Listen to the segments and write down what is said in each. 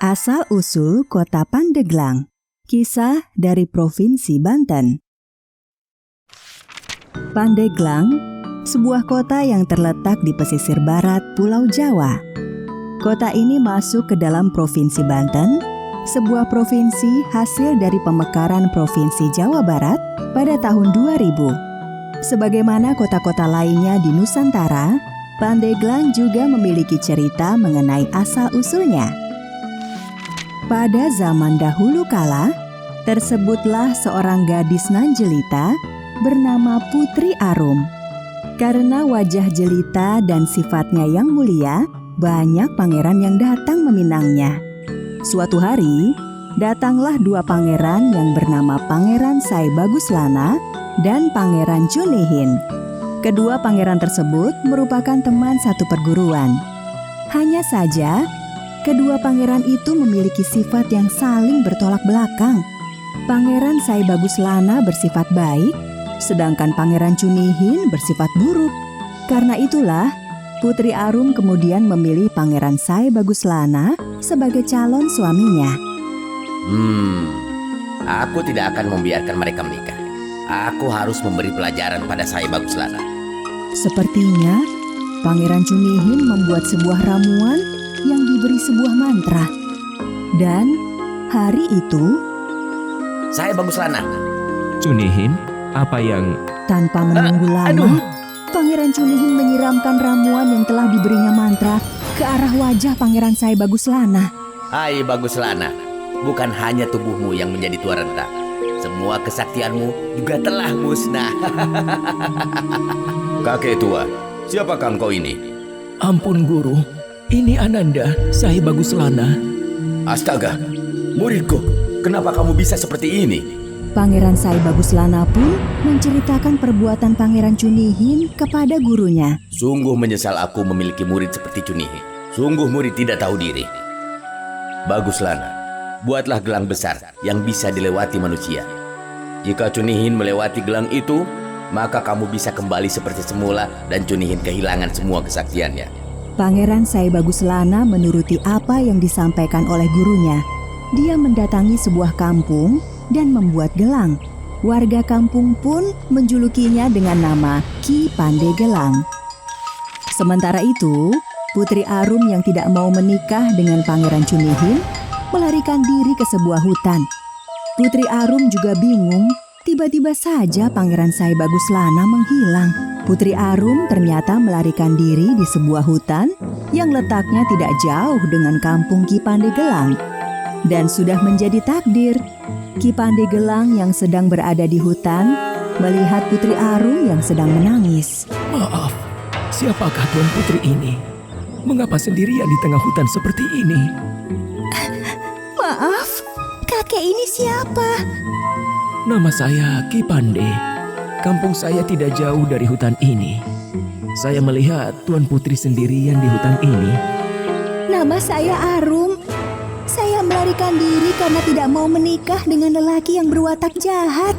Asal-usul Kota Pandeglang. Kisah dari Provinsi Banten. Pandeglang, sebuah kota yang terletak di pesisir barat Pulau Jawa. Kota ini masuk ke dalam Provinsi Banten, sebuah provinsi hasil dari pemekaran Provinsi Jawa Barat pada tahun 2000. Sebagaimana kota-kota lainnya di Nusantara, Pandeglang juga memiliki cerita mengenai asal-usulnya. Pada zaman dahulu kala, tersebutlah seorang gadis nan jelita bernama Putri Arum. Karena wajah jelita dan sifatnya yang mulia, banyak pangeran yang datang meminangnya. Suatu hari, datanglah dua pangeran yang bernama Pangeran Sai Baguslana dan Pangeran Cunihin. Kedua pangeran tersebut merupakan teman satu perguruan. Hanya saja, kedua pangeran itu memiliki sifat yang saling bertolak belakang. Pangeran Sai Baguslana bersifat baik, sedangkan Pangeran Cunihin bersifat buruk. Karena itulah, Putri Arum kemudian memilih Pangeran Sai Baguslana sebagai calon suaminya. Aku tidak akan membiarkan mereka menikah. Aku harus memberi pelajaran pada Sai Baguslana. Sepertinya, Pangeran Cunihin membuat sebuah ramuan yang diberi sebuah mantra. Dan hari itu, Sai Baguslana. Cunihin, apa yang... Tanpa menunggu lama, Pangeran Cunihin menyiramkan ramuan yang telah diberinya mantra ke arah wajah Pangeran Sai Baguslana. Hai Baguslana, bukan hanya tubuhmu yang menjadi tua renta. Semua kesaktianmu juga telah musnah. Kakek tua, siapakah engkau ini? Ampun guru, ini Ananda, Sai Baguslana. Astaga, muridku, kenapa kamu bisa seperti ini? Pangeran Sai Baguslana pun menceritakan perbuatan Pangeran Cunihin kepada gurunya. Sungguh menyesal aku memiliki murid seperti Cunihin. Sungguh murid tidak tahu diri. Baguslana, buatlah gelang besar yang bisa dilewati manusia. Jika Cunihin melewati gelang itu, maka kamu bisa kembali seperti semula dan Cunihin kehilangan semua kesaktiannya. Pangeran Sai Baguslana menuruti apa yang disampaikan oleh gurunya. Dia mendatangi sebuah kampung dan membuat gelang. Warga kampung pun menjulukinya dengan nama Ki Pandegelang. Sementara itu, Putri Arum yang tidak mau menikah dengan Pangeran Cunihin melarikan diri ke sebuah hutan. Putri Arum juga bingung, tiba-tiba saja Pangeran Sai Baguslana menghilang. Putri Arum ternyata melarikan diri di sebuah hutan yang letaknya tidak jauh dengan kampung Ki Pandegelang. Dan sudah menjadi takdir, Ki Pandegelang yang sedang berada di hutan melihat Putri Arum yang sedang menangis. Maaf, siapakah Tuan Putri ini? Mengapa sendirian di tengah hutan seperti ini? Maaf, kakek ini siapa? Nama saya Ki Pande. Kampung saya tidak jauh dari hutan ini. Saya melihat Tuan Putri sendirian di hutan ini. Nama saya Arum. Saya melarikan diri karena tidak mau menikah dengan lelaki yang berwatak jahat.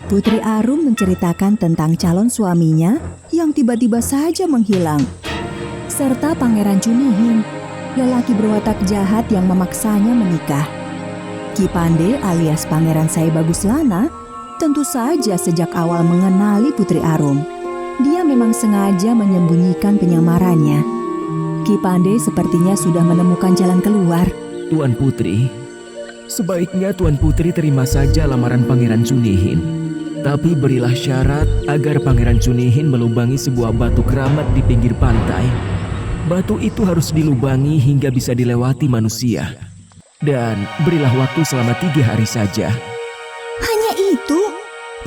Putri Arum menceritakan tentang calon suaminya yang tiba-tiba saja menghilang. Serta Pangeran Cunihin, lelaki berwatak jahat yang memaksanya menikah. Ki Pande alias Pangeran Sai Baguslana tentu saja sejak awal mengenali Putri Arum. Dia memang sengaja menyembunyikan penyamarannya. Ki Pande sepertinya sudah menemukan jalan keluar. Tuan Putri, sebaiknya Tuan Putri terima saja lamaran Pangeran Cunihin. Tapi berilah syarat agar Pangeran Cunihin melubangi sebuah batu keramat di pinggir pantai. Batu itu harus dilubangi hingga bisa dilewati manusia. Dan berilah waktu selama 3 hari saja. Hanya itu?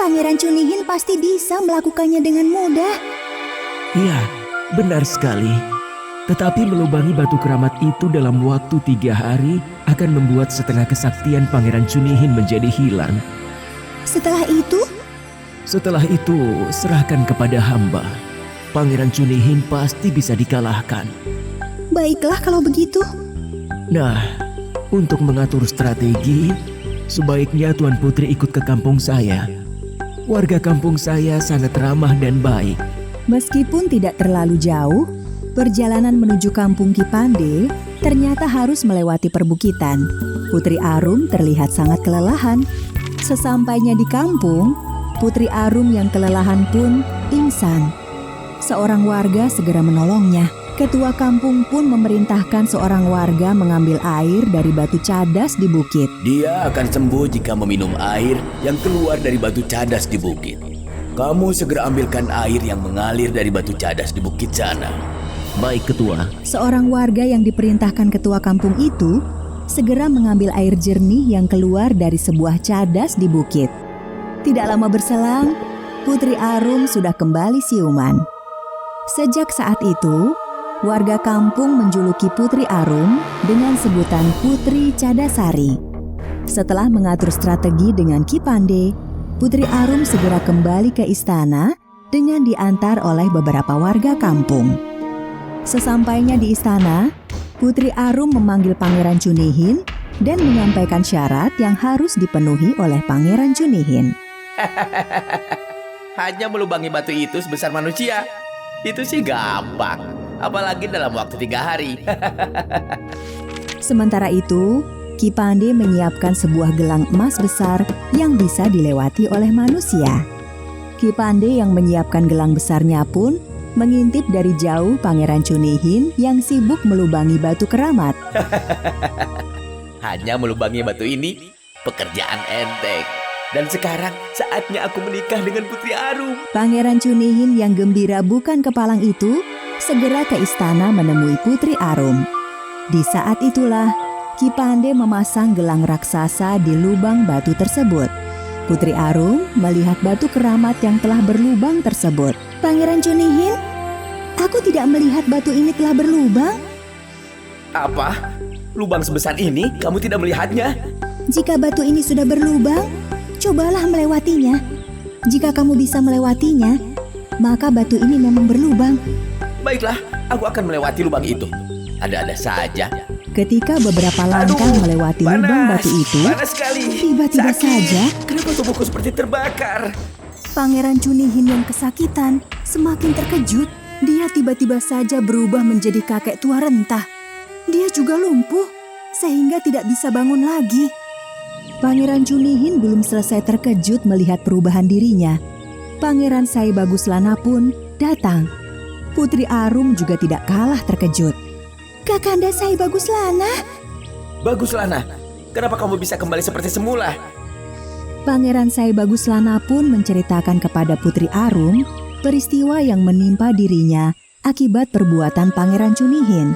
Pangeran Cunihin pasti bisa melakukannya dengan mudah. Ya, benar sekali. Tetapi melubangi batu keramat itu dalam waktu 3 hari akan membuat setengah kesaktian Pangeran Cunihin menjadi hilang. Setelah itu? Setelah itu, serahkan kepada hamba. Pangeran Cunihin pasti bisa dikalahkan. Baiklah kalau begitu. Nah, untuk mengatur strategi, sebaiknya Tuan Putri ikut ke kampung saya. Warga kampung saya sangat ramah dan baik. Meskipun tidak terlalu jauh, perjalanan menuju kampung Ki Pande Ternyata harus melewati perbukitan. Putri Arum terlihat sangat kelelahan. Sesampainya di kampung, Putri Arum yang kelelahan pun pingsan. Seorang warga segera menolongnya. Ketua kampung pun memerintahkan seorang warga mengambil air dari batu cadas di bukit. Dia akan sembuh jika meminum air yang keluar dari batu cadas di bukit. Kamu segera ambilkan air yang mengalir dari batu cadas di bukit sana. Baik, Ketua. Seorang warga yang diperintahkan ketua kampung itu segera mengambil air jernih yang keluar dari sebuah cadas di bukit. Tidak lama berselang, Putri Arum sudah kembali siuman. Sejak saat itu, warga kampung menjuluki Putri Arum dengan sebutan Putri Cadasari. Setelah mengatur strategi dengan Ki Pande, Putri Arum segera kembali ke istana dengan diantar oleh beberapa warga kampung. Sesampainya di istana, Putri Arum memanggil Pangeran Cunihin dan menyampaikan syarat yang harus dipenuhi oleh Pangeran Cunihin. Hanya melubangi batu itu sebesar manusia. Itu sih gampang. Apalagi dalam waktu 3 hari. Sementara itu, Ki Pande menyiapkan sebuah gelang emas besar yang bisa dilewati oleh manusia. Ki Pande yang menyiapkan gelang besarnya pun mengintip dari jauh Pangeran Cunihin yang sibuk melubangi batu keramat. Hanya melubangi batu ini, pekerjaan enteng. Dan sekarang saatnya aku menikah dengan Putri Arum. Pangeran Cunihin yang gembira bukan kepalang itu segera ke istana menemui Putri Arum. Di saat itulah, Ki Pande memasang gelang raksasa di lubang batu tersebut. Putri Arum melihat batu keramat yang telah berlubang tersebut. Pangeran Cunihin, aku tidak melihat batu ini telah berlubang. Apa? Lubang sebesar ini kamu tidak melihatnya? Jika batu ini sudah berlubang, cobalah melewatinya. Jika kamu bisa melewatinya, maka batu ini memang berlubang. Baiklah, aku akan melewati lubang itu. Ada-ada saja. Ketika beberapa langkah melewati lubang batu itu, panas sekali. tiba-tiba Sakit. saja Kenapa tubuhku seperti terbakar? Pangeran Cunihin yang kesakitan semakin terkejut. Dia tiba-tiba saja berubah menjadi kakek tua rentah. Dia juga lumpuh, sehingga tidak bisa bangun lagi. Pangeran Cunihin belum selesai terkejut melihat perubahan dirinya. Pangeran Sai Baguslana pun datang. Putri Arum juga tidak kalah terkejut. Kakanda Sai Baguslana. Baguslana, kenapa kamu bisa kembali seperti semula? Pangeran Sai Baguslana pun menceritakan kepada Putri Arum peristiwa yang menimpa dirinya akibat perbuatan Pangeran Cunihin,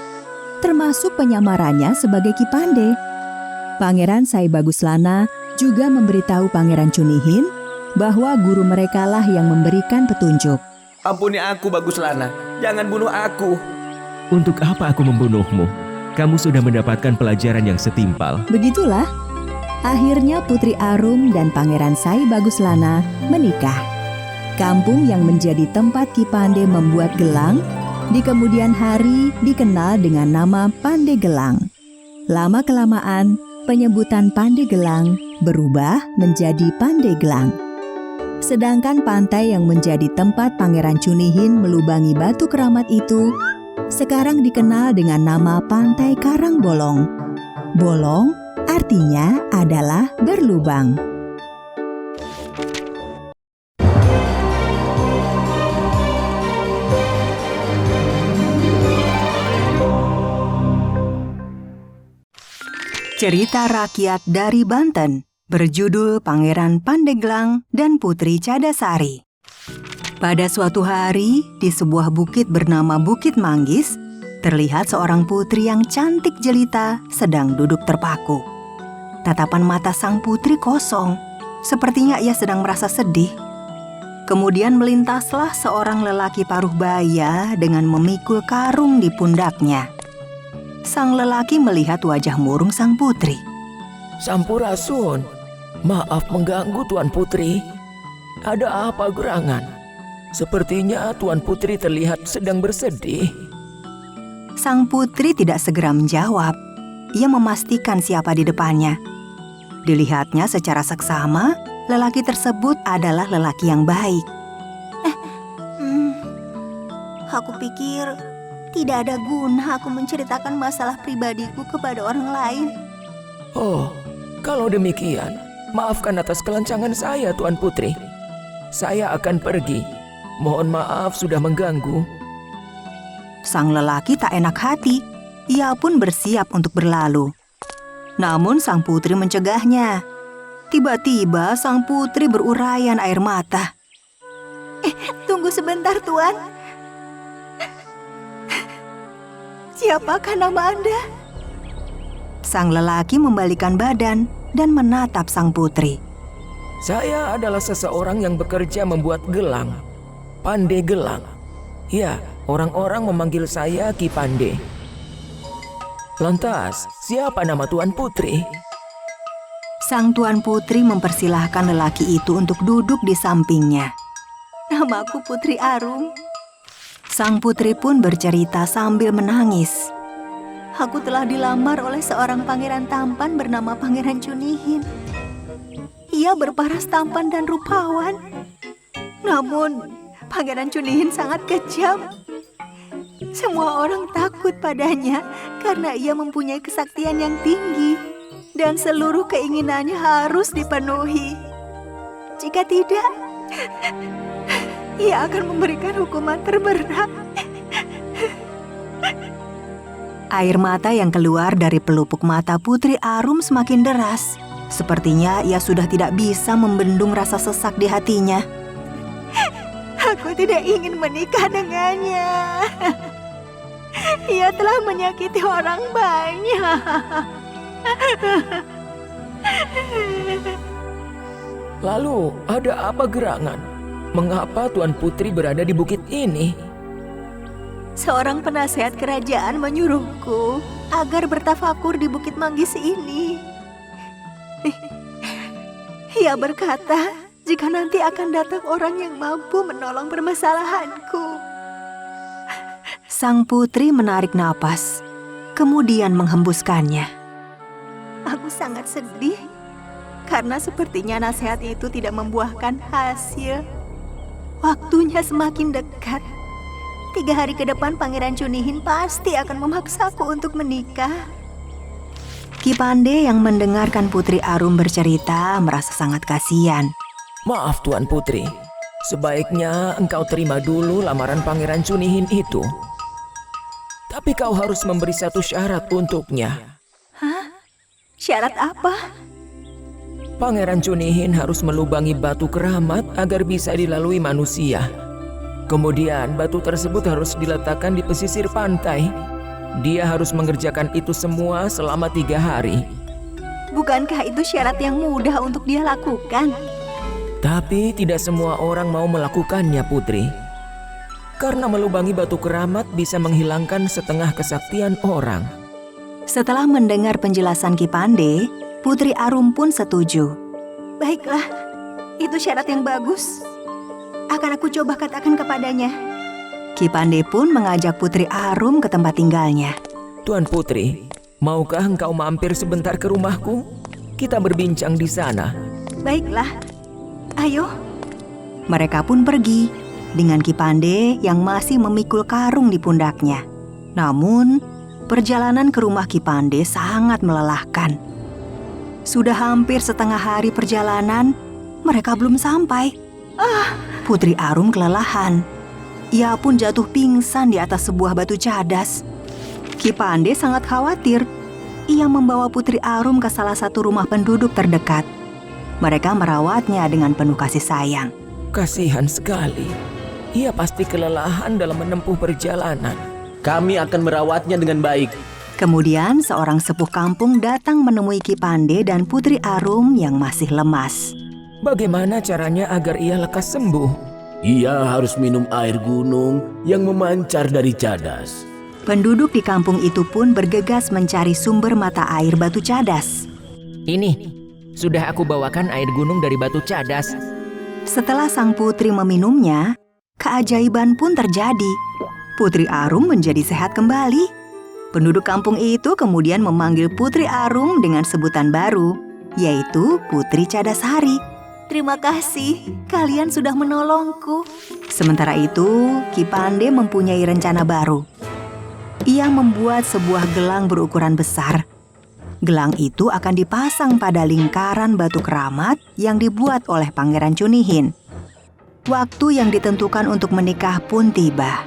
termasuk penyamarannya sebagai Ki Pande. Pangeran Sai Baguslana juga memberitahu Pangeran Cunihin bahwa guru merekalah yang memberikan petunjuk. Ampuni aku, Baguslana. Jangan bunuh aku. Untuk apa aku membunuhmu? Kamu sudah mendapatkan pelajaran yang setimpal. Begitulah, akhirnya Putri Arum dan Pangeran Sai Baguslana menikah. Kampung yang menjadi tempat Ki Pande membuat gelang, di kemudian hari dikenal dengan nama Pandegelang. Lama-kelamaan, penyebutan Pandegelang berubah menjadi Pandeglang. Sedangkan pantai yang menjadi tempat Pangeran Cunihin melubangi batu keramat itu sekarang dikenal dengan nama Pantai Karangbolong. Bolong artinya adalah berlubang. Cerita rakyat dari Banten berjudul Pangeran Pandeglang dan Putri Cadasari. Pada suatu hari, di sebuah bukit bernama Bukit Manggis, terlihat seorang putri yang cantik jelita sedang duduk terpaku. Tatapan mata sang putri kosong, sepertinya ia sedang merasa sedih. Kemudian melintaslah seorang lelaki paruh baya dengan memikul karung di pundaknya. Sang lelaki melihat wajah murung sang putri. Sampurasun, maaf mengganggu Tuan Putri. Ada apa gerangan? Sepertinya Tuan Putri terlihat sedang bersedih. Sang putri tidak segera menjawab. Ia memastikan siapa di depannya. Dilihatnya secara seksama, lelaki tersebut adalah lelaki yang baik. Aku pikir Tidak ada guna aku menceritakan masalah pribadiku kepada orang lain. Oh, kalau demikian, maafkan atas kelancangan saya, Tuan Putri. Saya akan pergi. Mohon maaf sudah mengganggu. Sang lelaki tak enak hati. Ia pun bersiap untuk berlalu. Namun sang putri mencegahnya. Tiba-tiba sang putri berurayan air mata. Tunggu sebentar, Tuan. Siapakah nama Anda? Sang lelaki membalikan badan dan menatap sang putri. Saya adalah seseorang yang bekerja membuat gelang. Pandai Gelang. Ya, orang-orang memanggil saya Ki Pandai. Lantas, siapa nama Tuan Putri? Sang Tuan Putri mempersilahkan lelaki itu untuk duduk di sampingnya. Namaku Putri Arum. Sang putri pun bercerita sambil menangis. Aku telah dilamar oleh seorang pangeran tampan bernama Pangeran Cunihin. Ia berparas tampan dan rupawan. Namun, Pangeran Cunihin sangat kejam. Semua orang takut padanya karena ia mempunyai kesaktian yang tinggi dan seluruh keinginannya harus dipenuhi. Jika tidak, ia akan memberikan hukuman terberat. Air mata yang keluar dari pelupuk mata Putri Arum semakin deras. Sepertinya ia sudah tidak bisa membendung rasa sesak di hatinya. Aku tidak ingin menikah dengannya. Ia telah menyakiti orang banyak. Lalu, ada apa gerangan? Mengapa Tuan Putri berada di bukit ini? Seorang penasehat kerajaan menyuruhku agar bertafakur di Bukit Manggis ini. Ia berkata, jika nanti akan datang orang yang mampu menolong permasalahanku. Sang putri menarik napas, kemudian menghembuskannya. Aku sangat sedih, karena sepertinya nasihat itu tidak membuahkan hasil. Waktunya semakin dekat. 3 hari ke depan Pangeran Cunihin pasti akan memaksaku untuk menikah. Ki Pandai yang mendengarkan Putri Arum bercerita merasa sangat kasihan. Maaf Tuan Putri, sebaiknya engkau terima dulu lamaran Pangeran Cunihin itu. Tapi kau harus memberi satu syarat untuknya. Hah? Syarat apa? Pangeran Cunihin harus melubangi batu keramat agar bisa dilalui manusia. Kemudian batu tersebut harus diletakkan di pesisir pantai. Dia harus mengerjakan itu semua selama 3 hari. Bukankah itu syarat yang mudah untuk dia lakukan? Tapi tidak semua orang mau melakukannya, Putri. Karena melubangi batu keramat bisa menghilangkan setengah kesaktian orang. Setelah mendengar penjelasan Ki Pandai, Putri Arum pun setuju. Baiklah, itu syarat yang bagus. Akan aku coba katakan kepadanya. Ki Pandai pun mengajak Putri Arum ke tempat tinggalnya. Tuan Putri, maukah engkau mampir sebentar ke rumahku? Kita berbincang di sana. Baiklah, ayo. Mereka pun pergi dengan Ki Pandai yang masih memikul karung di pundaknya. Namun, perjalanan ke rumah Ki Pandai sangat melelahkan. Sudah hampir setengah hari perjalanan, mereka belum sampai. Putri Arum kelelahan. Ia pun jatuh pingsan di atas sebuah batu cadas. Ki Pandai sangat khawatir. Ia membawa Putri Arum ke salah satu rumah penduduk terdekat. Mereka merawatnya dengan penuh kasih sayang. Kasihan sekali. Ia pasti kelelahan dalam menempuh perjalanan. Kami akan merawatnya dengan baik. Kemudian seorang sepuh kampung datang menemui Ki Pandai dan Putri Arum yang masih lemas. Bagaimana caranya agar ia lekas sembuh? Ia harus minum air gunung yang memancar dari cadas. Penduduk di kampung itu pun bergegas mencari sumber mata air batu cadas. Ini, sudah aku bawakan air gunung dari batu cadas. Setelah sang putri meminumnya, keajaiban pun terjadi. Putri Arum menjadi sehat kembali. Penduduk kampung itu kemudian memanggil Putri Arum dengan sebutan baru, yaitu Putri Cadasari. Terima kasih, kalian sudah menolongku. Sementara itu, Ki Pandai mempunyai rencana baru. ia membuat sebuah gelang berukuran besar. Gelang itu akan dipasang pada lingkaran batu keramat yang dibuat oleh Pangeran Chunihin. Waktu yang ditentukan untuk menikah pun tiba.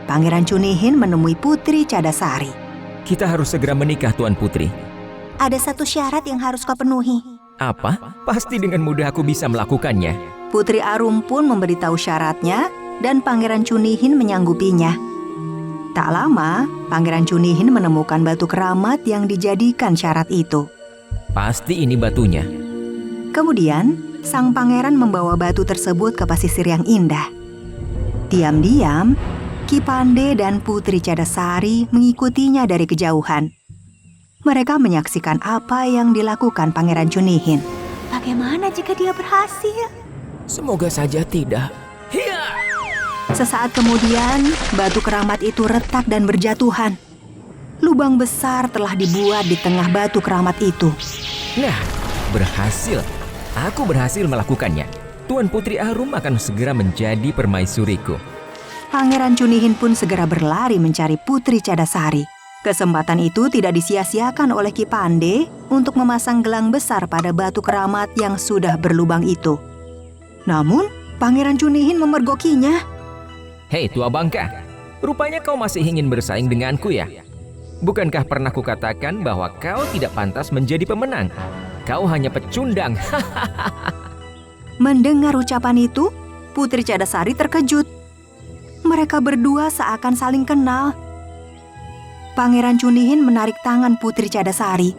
Pangeran Chunihin menemui Putri Cadasari. Kita harus segera menikah, Tuan Putri. Ada satu syarat yang harus kau penuhi. Apa? Pasti dengan mudah aku bisa melakukannya. Putri Arum pun memberitahu syaratnya dan Pangeran Chunihin menyanggupinya. Tak lama, Pangeran Chunihin menemukan batu keramat yang dijadikan syarat itu. Pasti ini batunya. Kemudian, sang pangeran membawa batu tersebut ke pasisir yang indah. Diam-diam, Ki Pande dan Putri Cadasari mengikutinya dari kejauhan. Mereka menyaksikan apa yang dilakukan Pangeran Chunihin. Bagaimana jika dia berhasil? Semoga saja tidak. Sesaat kemudian, batu keramat itu retak dan berjatuhan. Lubang besar telah dibuat di tengah batu keramat itu. Nah, berhasil. Aku berhasil melakukannya. Tuan Putri Arum akan segera menjadi permaisuriku. Pangeran Chunihin pun segera berlari mencari Putri Cadasari. Kesempatan itu tidak disia-siakan oleh Ki Pande untuk memasang gelang besar pada batu keramat yang sudah berlubang itu. Namun, Pangeran Chunihin memergokinya. Hei tua bangka, rupanya kau masih ingin bersaing denganku ya? Bukankah pernah kukatakan bahwa kau tidak pantas menjadi pemenang? Kau hanya pecundang. Mendengar ucapan itu, Putri Cadasari terkejut. Mereka berdua seakan saling kenal. Pangeran Chunihin menarik tangan Putri Cadasari.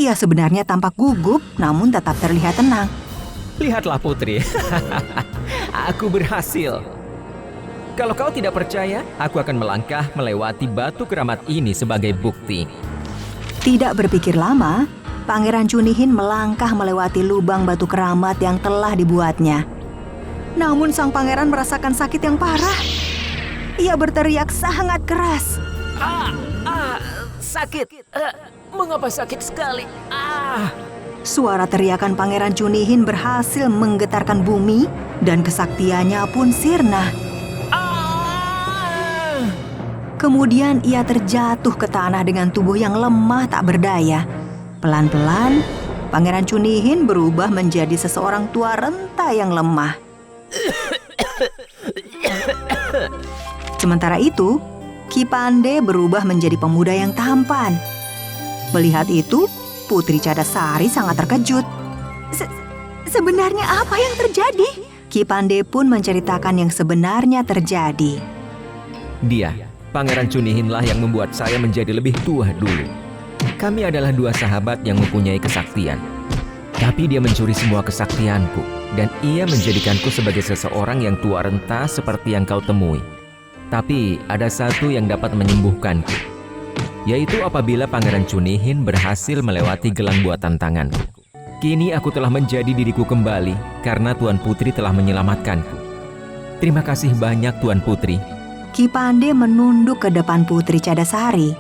Ia sebenarnya tampak gugup, namun tetap terlihat tenang. Lihatlah Putri, aku berhasil. Kalau kau tidak percaya, aku akan melangkah melewati batu keramat ini sebagai bukti. Tidak berpikir lama, Pangeran Chunihin melangkah melewati lubang batu keramat yang telah dibuatnya. Namun sang pangeran merasakan sakit yang parah. Ia berteriak sangat keras. Sakit. Mengapa sakit sekali? Suara teriakan Pangeran Chunihin berhasil menggetarkan bumi dan kesaktiannya pun sirna. Kemudian ia terjatuh ke tanah dengan tubuh yang lemah tak berdaya. Pelan-pelan, Pangeran Chunihin berubah menjadi seseorang tua renta yang lemah. Sementara itu, Ki Pande berubah menjadi pemuda yang tampan. Melihat itu, Putri Cadasari sangat terkejut. Sebenarnya apa yang terjadi? Ki Pande pun menceritakan yang sebenarnya terjadi. Dia, Pangeran Chunihinlah yang membuat saya menjadi lebih tua dulu. Kami adalah dua sahabat yang mempunyai kesaktian. Tapi dia mencuri semua kesaktianku, dan ia menjadikanku sebagai seseorang yang tua renta seperti yang kau temui. Tapi ada satu yang dapat menyembuhkanku, yaitu apabila Pangeran Chunihin berhasil melewati gelang buatan tanganku. Kini aku telah menjadi diriku kembali karena Tuan Putri telah menyelamatkanku. Terima kasih banyak Tuan Putri. Ki Pande menunduk ke depan Putri Cadasari.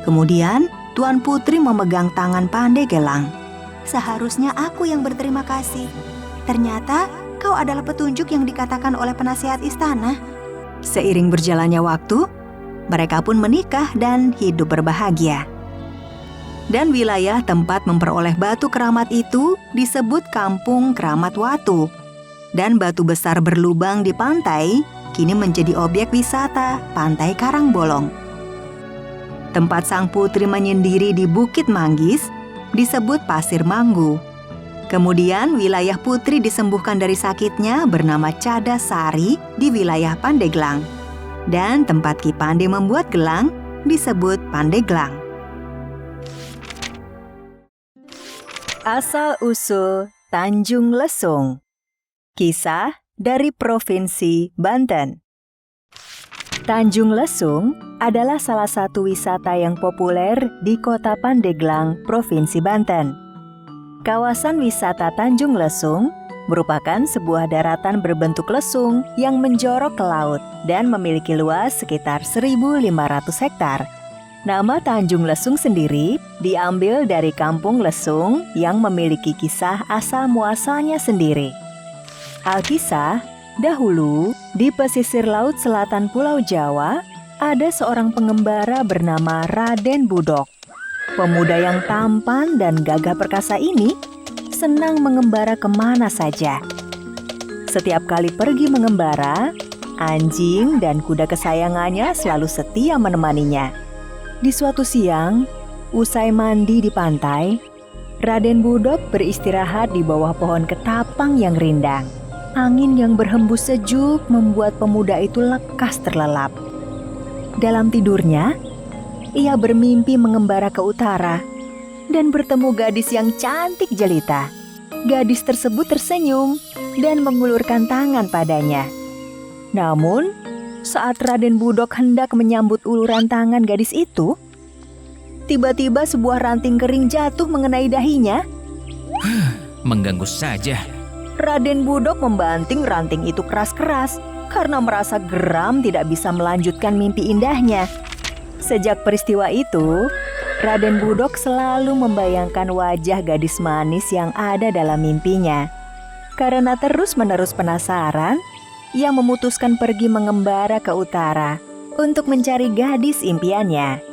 Kemudian Tuan Putri memegang tangan Pande Gelang. Seharusnya aku yang berterima kasih. Ternyata kau adalah petunjuk yang dikatakan oleh penasihat istana. Seiring berjalannya waktu, mereka pun menikah dan hidup berbahagia. Dan wilayah tempat memperoleh batu keramat itu disebut Kampung Keramat Watu. Dan batu besar berlubang di pantai kini menjadi objek wisata Pantai Karangbolong. Tempat sang putri menyendiri di Bukit Manggis disebut Pasir Manggu. Kemudian wilayah putri disembuhkan dari sakitnya bernama Cadasari di wilayah Pandeglang. Dan tempat Ki Pande membuat gelang disebut Pandeglang. Asal-usul Tanjung Lesung. Kisah dari Provinsi Banten. Tanjung Lesung adalah salah satu wisata yang populer di Kota Pandeglang, Provinsi Banten. Kawasan wisata Tanjung Lesung merupakan sebuah daratan berbentuk lesung yang menjorok ke laut dan memiliki luas sekitar 1.500 hektar. Nama Tanjung Lesung sendiri diambil dari Kampung Lesung yang memiliki kisah asal-muasalnya sendiri. Alkisah, dahulu di pesisir laut selatan Pulau Jawa ada seorang pengembara bernama Raden Budok. Pemuda yang tampan dan gagah perkasa ini senang mengembara kemana saja. Setiap kali pergi mengembara, anjing dan kuda kesayangannya selalu setia menemaninya. Di suatu siang, usai mandi di pantai, Raden Budok beristirahat di bawah pohon ketapang yang rindang. Angin yang berhembus sejuk membuat pemuda itu lekas terlelap. Dalam tidurnya, ia bermimpi mengembara ke utara dan bertemu gadis yang cantik jelita. Gadis tersebut tersenyum dan mengulurkan tangan padanya. Namun, saat Raden Budok hendak menyambut uluran tangan gadis itu, tiba-tiba sebuah ranting kering jatuh mengenai dahinya. Mengganggu saja. Raden Budok membanting ranting itu keras-keras karena merasa geram tidak bisa melanjutkan mimpi indahnya. Sejak peristiwa itu, Raden Budok selalu membayangkan wajah gadis manis yang ada dalam mimpinya. Karena terus-menerus penasaran, ia memutuskan pergi mengembara ke utara untuk mencari gadis impiannya.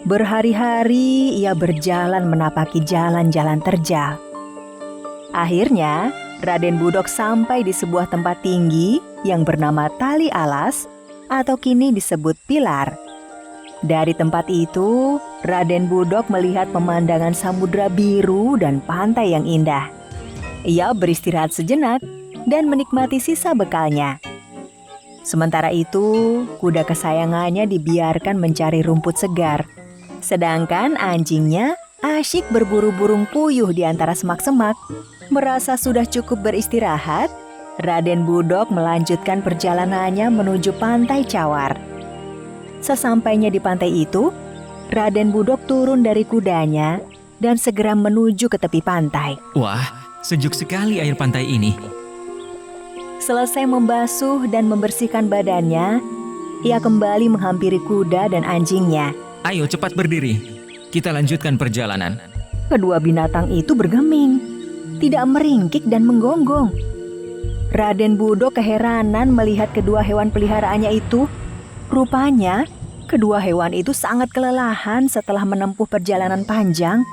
Berhari-hari ia berjalan menapaki jalan-jalan terjal. Akhirnya, Raden Budok sampai di sebuah tempat tinggi yang bernama Tali Alas atau kini disebut Pilar. Dari tempat itu, Raden Budok melihat pemandangan samudra biru dan pantai yang indah. Ia beristirahat sejenak dan menikmati sisa bekalnya. Sementara itu, kuda kesayangannya dibiarkan mencari rumput segar. Sedangkan anjingnya asyik berburu burung puyuh di antara semak-semak. Merasa sudah cukup beristirahat, Raden Budok melanjutkan perjalanannya menuju pantai Cawar. Sesampainya di pantai itu, Raden Budok turun dari kudanya dan segera menuju ke tepi pantai. Wah, sejuk sekali air pantai ini. Selesai membasuh dan membersihkan badannya, ia kembali menghampiri kuda dan anjingnya. Ayo cepat berdiri, kita lanjutkan perjalanan. Kedua binatang itu bergeming, tidak meringkik dan menggonggong. Raden Budok keheranan melihat kedua hewan peliharaannya itu. Rupanya, kedua hewan itu sangat kelelahan setelah menempuh perjalanan panjang,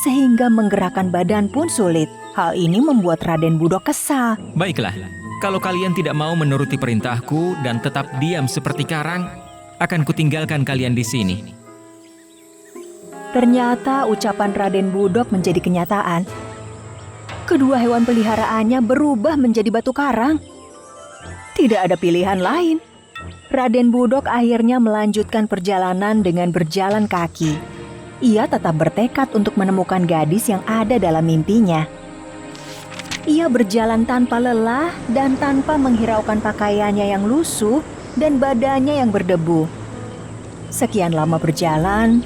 sehingga menggerakkan badan pun sulit. Hal ini membuat Raden Budok kesal. Baiklah, kalau kalian tidak mau menuruti perintahku dan tetap diam seperti karang, akan kutinggalkan kalian di sini. Ternyata ucapan Raden Budok menjadi kenyataan. Kedua hewan peliharaannya berubah menjadi batu karang. Tidak ada pilihan lain. Raden Budok akhirnya melanjutkan perjalanan dengan berjalan kaki. Ia tetap bertekad untuk menemukan gadis yang ada dalam mimpinya. Ia berjalan tanpa lelah dan tanpa menghiraukan pakaiannya yang lusuh dan badannya yang berdebu. Sekian lama berjalan,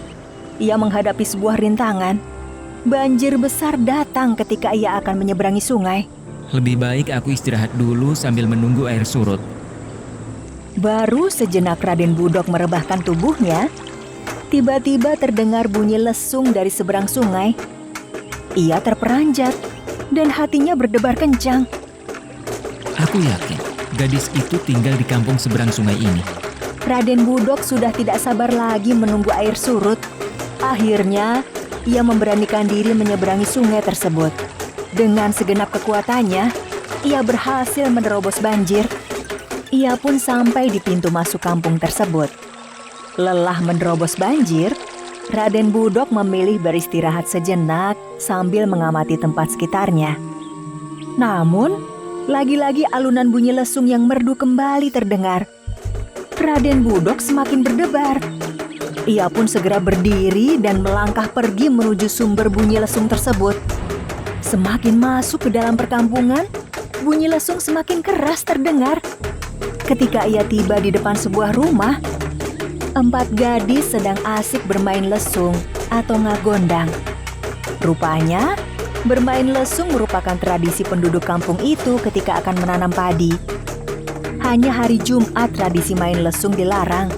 ia menghadapi sebuah rintangan. Banjir besar datang ketika ia akan menyeberangi sungai. Lebih baik aku istirahat dulu sambil menunggu air surut. Baru sejenak Raden Budok merebahkan tubuhnya, tiba-tiba terdengar bunyi lesung dari seberang sungai. Ia terperanjat dan hatinya berdebar kencang. Aku yakin gadis itu tinggal di kampung seberang sungai ini. Raden Budok sudah tidak sabar lagi menunggu air surut. Akhirnya, ia memberanikan diri menyeberangi sungai tersebut. Dengan segenap kekuatannya, ia berhasil menerobos banjir. Ia pun sampai di pintu masuk kampung tersebut. Lelah menerobos banjir, Raden Budok memilih beristirahat sejenak sambil mengamati tempat sekitarnya. Namun, lagi-lagi alunan bunyi lesung yang merdu kembali terdengar. Raden Budok semakin berdebar. Ia pun segera berdiri dan melangkah pergi menuju sumber bunyi lesung tersebut. Semakin masuk ke dalam perkampungan, bunyi lesung semakin keras terdengar. Ketika ia tiba di depan sebuah rumah, 4 gadis sedang asik bermain lesung atau ngagondang. Rupanya, bermain lesung merupakan tradisi penduduk kampung itu ketika akan menanam padi. Hanya hari Jumat tradisi main lesung dilarang.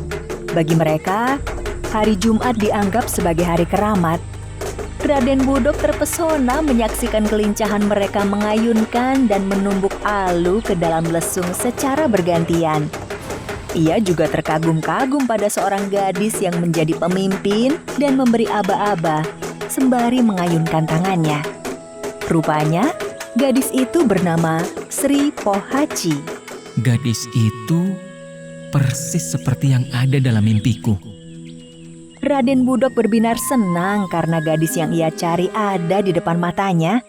Bagi mereka, hari Jumat dianggap sebagai hari keramat. Raden Budok terpesona menyaksikan kelincahan mereka mengayunkan dan menumbuk alu ke dalam lesung secara bergantian. Ia juga terkagum-kagum pada seorang gadis yang menjadi pemimpin dan memberi aba-aba sembari mengayunkan tangannya. Rupanya, gadis itu bernama Sri Pohaci. Gadis itu persis seperti yang ada dalam mimpiku. Raden Budok berbinar senang karena gadis yang ia cari ada di depan matanya.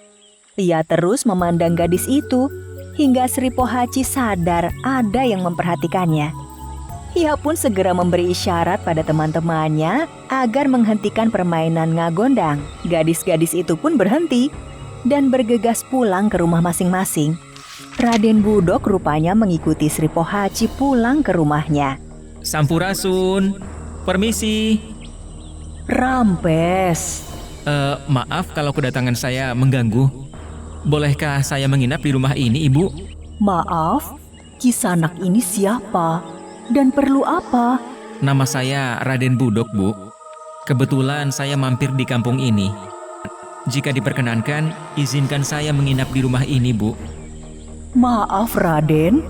Ia terus memandang gadis itu hingga Sri Pohaci sadar ada yang memperhatikannya. Ia pun segera memberi isyarat pada teman-temannya agar menghentikan permainan ngagondang. Gadis-gadis itu pun berhenti dan bergegas pulang ke rumah masing-masing. Raden Budok rupanya mengikuti Sri Pohaci pulang ke rumahnya. Sampurasun, permisi. Rampes. Maaf kalau kedatangan saya mengganggu. Bolehkah saya menginap di rumah ini, Ibu? Maaf, Kisanak ini siapa? Dan perlu apa? Nama saya Raden Budok, Bu. Kebetulan saya mampir di kampung ini. Jika diperkenankan, izinkan saya menginap di rumah ini, Bu. Maaf Raden,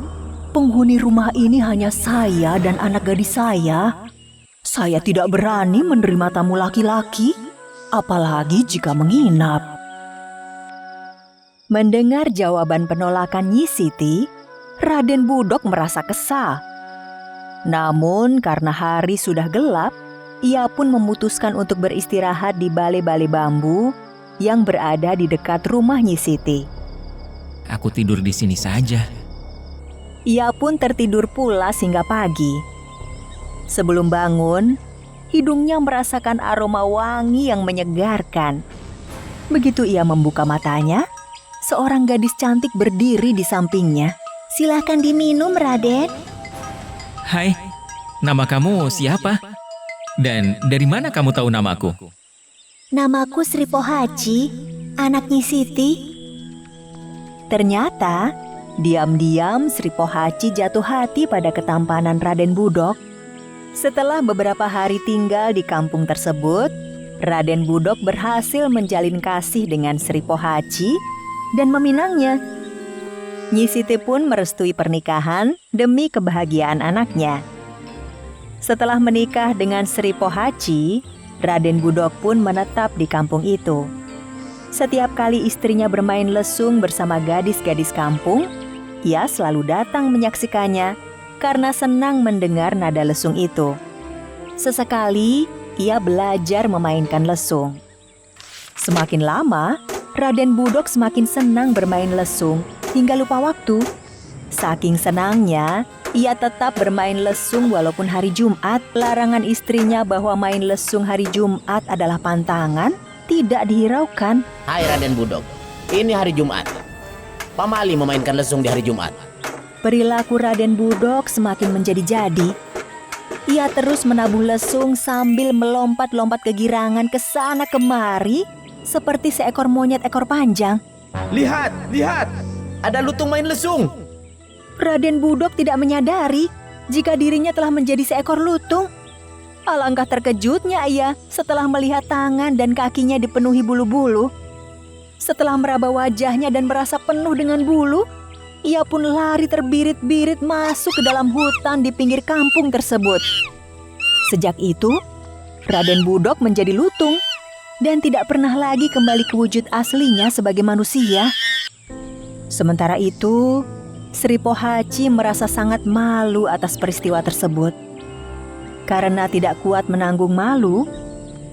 penghuni rumah ini hanya saya dan anak gadis saya. Saya tidak berani menerima tamu laki-laki, apalagi jika menginap. Mendengar jawaban penolakan Nyi Siti, Raden Budok merasa kesal. Namun karena hari sudah gelap, ia pun memutuskan untuk beristirahat di balai-balai bambu yang berada di dekat rumah Nyi Siti. Aku tidur di sini saja. Ia pun tertidur pula hingga pagi. Sebelum bangun, hidungnya merasakan aroma wangi yang menyegarkan. Begitu ia membuka matanya, seorang gadis cantik berdiri di sampingnya. Silakan diminum, Raden. Hai, nama kamu siapa? Dan dari mana kamu tahu namaku? Namaku Sri Pohaci, anak Nyi Siti. Ternyata, diam-diam Sri Pohaci jatuh hati pada ketampanan Raden Budok. Setelah beberapa hari tinggal di kampung tersebut, Raden Budok berhasil menjalin kasih dengan Sri Pohaci dan meminangnya. Nyi Siti pun merestui pernikahan demi kebahagiaan anaknya. Setelah menikah dengan Sri Pohaci, Raden Budok pun menetap di kampung itu. Setiap kali istrinya bermain lesung bersama gadis-gadis kampung, ia selalu datang menyaksikannya karena senang mendengar nada lesung itu. Sesekali, ia belajar memainkan lesung. Semakin lama, Raden Budok semakin senang bermain lesung hingga lupa waktu. Saking senangnya, ia tetap bermain lesung walaupun hari Jumat. Larangan istrinya bahwa main lesung hari Jumat adalah pantangan tidak dihiraukan. Hai Raden Budok, ini hari Jumat. Pamali memainkan lesung di hari Jumat. Perilaku Raden Budok semakin menjadi-jadi. Ia terus menabuh lesung sambil melompat-lompat kegirangan ke sana kemari seperti seekor monyet ekor panjang. Lihat, lihat! Ada lutung main lesung. Raden Budok tidak menyadari jika dirinya telah menjadi seekor lutung. Alangkah terkejutnya ia setelah melihat tangan dan kakinya dipenuhi bulu-bulu. Setelah meraba wajahnya dan merasa penuh dengan bulu, ia pun lari terbirit-birit masuk ke dalam hutan di pinggir kampung tersebut. Sejak itu, Raden Budok menjadi lutung dan tidak pernah lagi kembali ke wujud aslinya sebagai manusia. Sementara itu, Sri Pohaci merasa sangat malu atas peristiwa tersebut. Karena tidak kuat menanggung malu,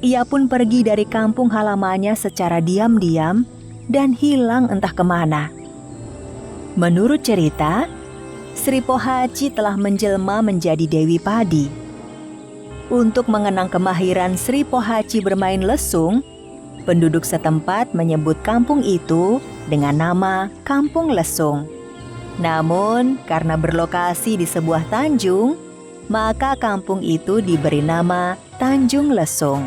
ia pun pergi dari kampung halamannya secara diam-diam dan hilang entah kemana. Menurut cerita, Sri Pohaci telah menjelma menjadi Dewi Padi. Untuk mengenang kemahiran Sri Pohaci bermain lesung, penduduk setempat menyebut kampung itu dengan nama Kampung Lesung. Namun, karena berlokasi di sebuah tanjung, maka kampung itu diberi nama Tanjung Lesung.